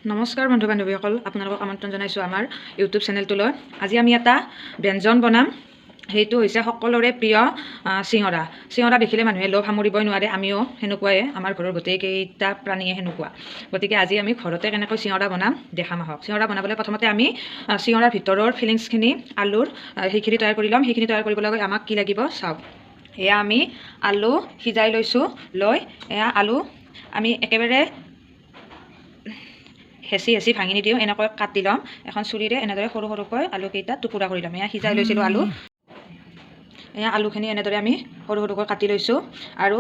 নমস্কাৰ বন্ধু বান্ধৱীসকল, আপোনালোকক আমন্ত্ৰণ জনাইছোঁ আমাৰ ইউটিউব চেনেলটোলৈ। আজি আমি এটা ব্যঞ্জন বনাম, সেইটো হৈছে সকলোৰে প্ৰিয় চিঙৰা। চিঙৰা দেখিলে মানুহে লোভ সামৰিবই নোৱাৰে, আমিও সেনেকুৱাই, আমাৰ ঘৰৰ গোটেইকেইটা প্ৰাণীয়ে সেনেকুৱা। গতিকে আজি আমি ঘৰতে কেনেকৈ চিঙৰা বনাম দেখাম আহক। চিঙৰা বনাবলৈ প্ৰথমতে আমি চিঙৰাৰ ভিতৰৰ ফিলিংছখিনি আলুৰ সেইখিনি তৈয়াৰ কৰি ল'ম। সেইখিনি তৈয়াৰ কৰিবলৈ আমাক কি লাগিব চাওক। এয়া আমি আলু সিজাই লৈছোঁ, লৈ এয়া আলু আমি একেবাৰে হেঁচি ভাঙি নিদিওঁ, এনেকৈ কাটি ল'ম এখন চুৰিৰে। এনেদৰে সৰু সৰুকৈ আলুকেইটা টুকুৰা কৰি ল'ম। এয়া সিজাই লৈছিলোঁ আলু, এয়া আলুখিনি এনেদৰে আমি সৰু সৰুকৈ কাটি লৈছোঁ। আৰু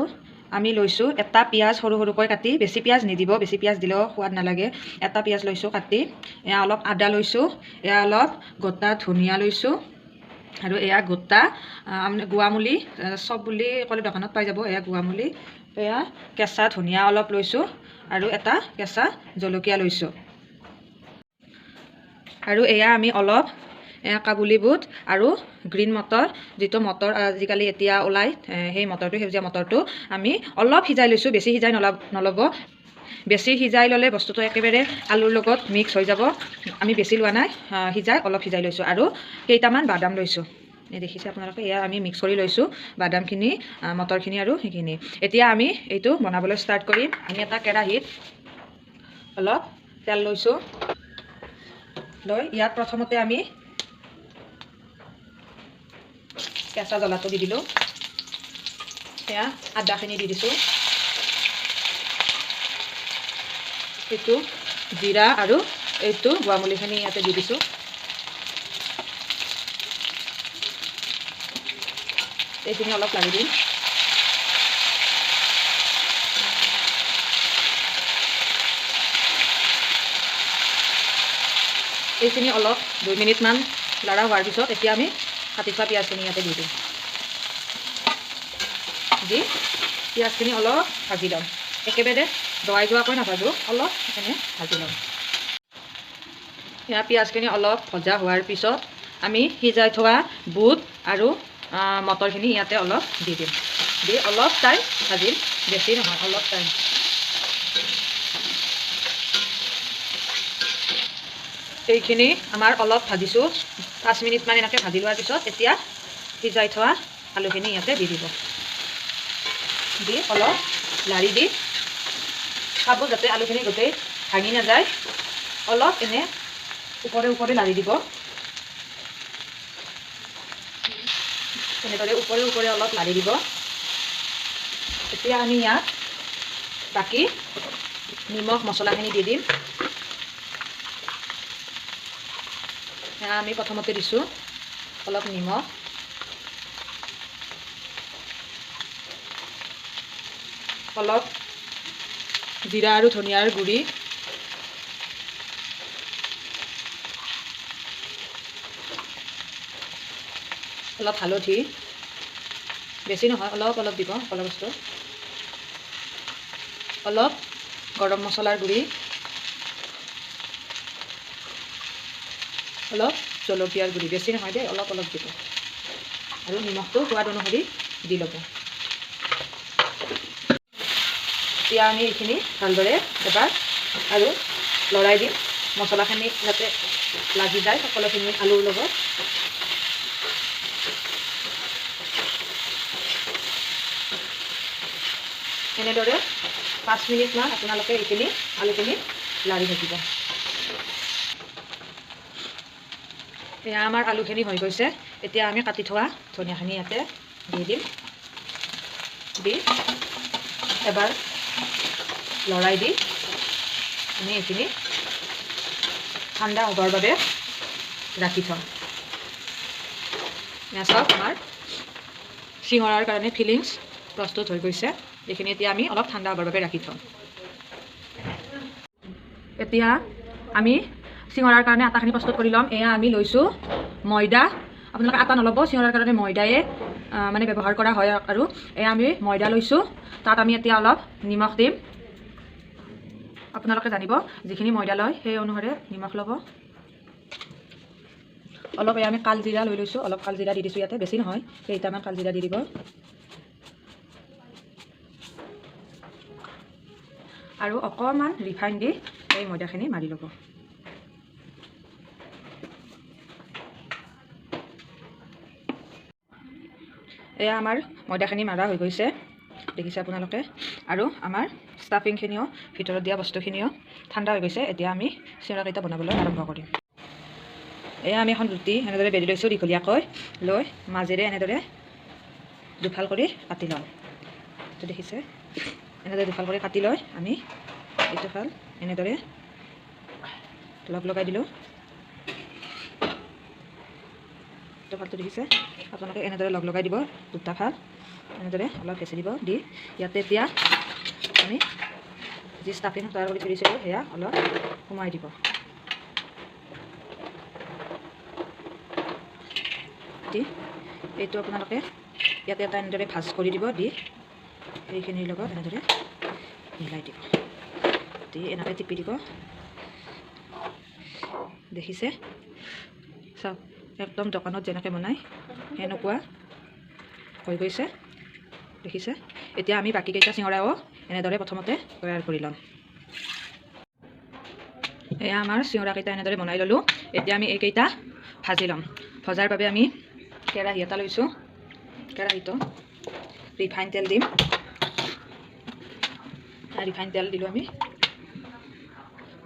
আমি লৈছোঁ এটা পিঁয়াজ সৰু সৰুকৈ কাটি, বেছি পিঁয়াজ নিদিব, বেছি পিঁয়াজ দিলেও সোৱাদ নালাগে। এটা পিঁয়াজ লৈছোঁ কাটি, এয়া অলপ আদা লৈছোঁ, এয়া অলপ গোটা ধনিয়া লৈছোঁ, আৰু এয়া গোটা গুৱামুলি, চব বুলি ক'লে দোকানত পাই যাব। এয়া গুৱামুলি, এয়া কেঁচা ধনিয়া অলপ লৈছোঁ, আৰু এটা কেঁচা জলকীয়া লৈছোঁ। আৰু এয়া আমি অলপ কাবুলী বুট আৰু গ্ৰীণ মটৰ, যিটো মটৰ আজিকালি এতিয়া ওলায়, সেই মটৰটো, সেউজীয়া মটৰটো আমি অলপ সিজাই লৈছোঁ। বেছি সিজাই নল'ব, বেছি সিজাই ল'লে বস্তুটো একেবাৰে আলুৰ লগত মিক্স হৈ যাব। আমি বেছি লোৱা নাই, অলপ সিজাই লৈছোঁ। আৰু কেইটামান বাদাম লৈছোঁ, দেখিছে আপোনালোকে। এয়া আমি মিক্স কৰি লৈছোঁ বাদামখিনি, মটৰখিনি আৰু সেইখিনি। এতিয়া আমি এইটো বনাবলৈ ষ্টাৰ্ট কৰিম। আমি এটা কেৰাহীত অলপ তেল লৈছোঁ, লৈ ইয়াত প্ৰথমতে আমি কেঁচা জ্বলাটো দি দিলোঁ, সেয়া আদাখিনি দি দিছোঁ, এইটো জিৰা আৰু এইটো গুৱামুলিখিনি ইয়াতে দি দিছোঁ। এইখিনি অলপ লাগি দিম। এইখিনি অলপ 2 মিনিটমান লৰা হোৱাৰ পিছত এতিয়া আমি কাটি থোৱা পিঁয়াজখিনি ইয়াতে দি দিম। দি পিঁয়াজখিনি অলপ ভাজি ল'ম, একেবাৰে দৱাই যোৱাকৈ নাভাজোঁ, অলপ এনে ভাজি ল'ম। সেয়া পিঁয়াজখিনি অলপ ভজা হোৱাৰ পিছত আমি সিজাই থোৱা বুট আৰু মটৰখিনি ইয়াতে অলপ দি দিম। দি অলপ টাইম ভাজিম, বেছি নহয়, অলপ টাইম। এইখিনি আমাৰ অলপ ভাজিছোঁ, 5 মিনিটমান এনেকৈ ভাজি লোৱাৰ পিছত এতিয়া সিজাই থোৱা আলুখিনি ইয়াতে দি দিব। দি অলপ লাৰি দি চাব যাতে আলুখিনি গোটেই ভাঙি নাযায়, অলপ এনে ওপৰে ওপৰে লাৰি দিব। এনেদৰে ওপৰে ওপৰে অলপ লাৰি দিব। এতিয়া আমি ইয়াত বাকী নিমখ মছলাখিনি দি দিম। আমি প্ৰথমতে দিছোঁ অলপ নিমখ, অলপ জিৰা আৰু ধনিয়াৰ গুড়ি, অলপ হালধি, বেছি নহয়, অলপ অলপ দিব সকলো বস্তু, অলপ গৰম মছলাৰ গুড়ি, অলপ জলকীয়াৰ গুড়ি, বেছি নহয় দেই, অলপ অলপ দিব। আৰু নিমখটো সোৱাদ অনুসৰি দি ল'ব। এতিয়া আমি এইখিনি ভালদৰে এবাৰ আৰু লৰাই দিম, মছলাখিনি যাতে লাগি যায় সকলোখিনি আলুৰ লগত। এনেদৰে 5 মিনিটমান আপোনালোকে এইখিনি আলুখিনি লাৰি থাকিব। এয়া আমাৰ আলুখিনি হৈ গৈছে। এতিয়া আমি কাটি থোৱা ধনিয়াখিনি ইয়াতে দি দিম। দি এবাৰ লৰাই দি আমি এইখিনি ঠাণ্ডা হ'বৰ বাবে ৰাখি থ'ম। এয়া চাওক, আমাৰ চিঙৰাৰ কাৰণে ফিলিংছ প্ৰস্তুত হৈ গৈছে। এইখিনি এতিয়া আমি অলপ ঠাণ্ডা হ'বৰ বাবে ৰাখি থ'ম। এতিয়া আমি চিঙৰাৰ কাৰণে আটাখিনি প্ৰস্তুত কৰি ল'ম। এয়া আমি লৈছোঁ ময়দা, আপোনালোকে আটা নল'ব, চিঙৰাৰ কাৰণে ময়দায়ে মানে ব্যৱহাৰ কৰা হয়। আৰু এয়া আমি ময়দা লৈছোঁ, তাত আমি এতিয়া অলপ নিমখ দিম। আপোনালোকে জানিব যিখিনি ময়দা লয় সেই অনুসাৰে নিমখ ল'ব। অলপ এয়া আমি কালজিৰা লৈ লৈছোঁ, অলপ কালজিৰা দি দিছোঁ ইয়াতে, বেছি নহয়, কেইটামান কালজিৰা দি দিব। আৰু অকণমান ৰিফাইন দি এই ময়দাখিনি মাৰি ল'ব। এয়া আমাৰ ময়দাখিনি মাৰা হৈ গৈছে, দেখিছে আপোনালোকে। আৰু আমাৰ ষ্টাফিংখিনিও ভিতৰত দিয়া বস্তুখিনিও ঠাণ্ডা হৈ গৈছে। এতিয়া আমি চিঙৰাকেইটা বনাবলৈ আৰম্ভ কৰিম। এয়া আমি এখন ৰুটি এনেদৰে বেলি লৈছোঁ দীঘলীয়াকৈ, লৈ মাজেৰে এনেদৰে দুফাল কৰি কাটি ল'ম। এইটো দেখিছে, এনেদৰে দুফাল কৰি কাটি লৈ আমি এইটো ফাল এনেদৰে লগাই দিলোঁ। এইটো ফালটো দেখিছে, আপোনালোকে এনেদৰে লগাই দিব দুটা ফাল, এনেদৰে অলপ বেছি দিব। দি ইয়াতে এতিয়া আমি যি ষ্টাফিং তৈয়াৰ কৰি থৈ দিছিলোঁ সেয়া অলপ সোমাই দিব। দি এইটো আপোনালোকে ইয়াতে এটা এনেদৰে ভাজ কৰি দিব, দি সেইখিনিৰ লগত এনেদৰে মিলাই দিব। দি এনেকৈ টিপি দিব। দেখিছে, চাওক একদম দোকানত যেনেকৈ বনায় সেনেকুৱা হৈ গৈছে, দেখিছে। এতিয়া আমি বাকীকেইটা চিঙৰাও এনেদৰে প্ৰথমতে তৈয়াৰ কৰি ল'ম। এয়া আমাৰ চিঙৰাকেইটা এনেদৰে বনাই ল'লোঁ। এতিয়া আমি এইকেইটা ভাজি ল'ম। ভজাৰ বাবে আমি কেৰাহী এটা লৈছোঁ। কেৰাহীটো ৰিফাইন তেল দিম। ৰিফাইন তেল দিলোঁ আমি,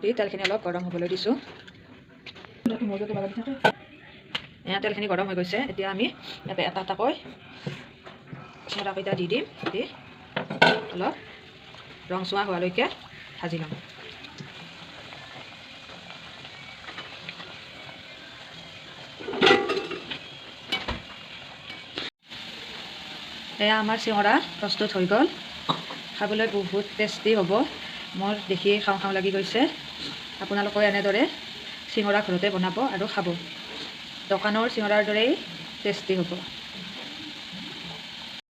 দি তেলখিনি অলপ গৰম হ'বলৈ দিছোঁ। এয়া তেলখিনি গৰম হৈ গৈছে। এতিয়া আমি ইয়াতে এটা এটাকৈ চিঙৰাকেইটা দি দিম। দি অলপ ৰংচোৱা হোৱালৈকে ভাজি ল'ম। এয়া আমাৰ চিঙৰা প্ৰস্তুত হৈ গ'ল। খাবলৈ বহুত টেষ্টি হ'ব। মোৰ দেখিয়ে খাওঁ খাওঁ লাগি গৈছে। আপোনালোকে এনেদৰে চিঙৰা ঘৰতে বনাব আৰু খাব। দোকানৰ চিঙৰাৰ দৰেই টেষ্টি হ'ব।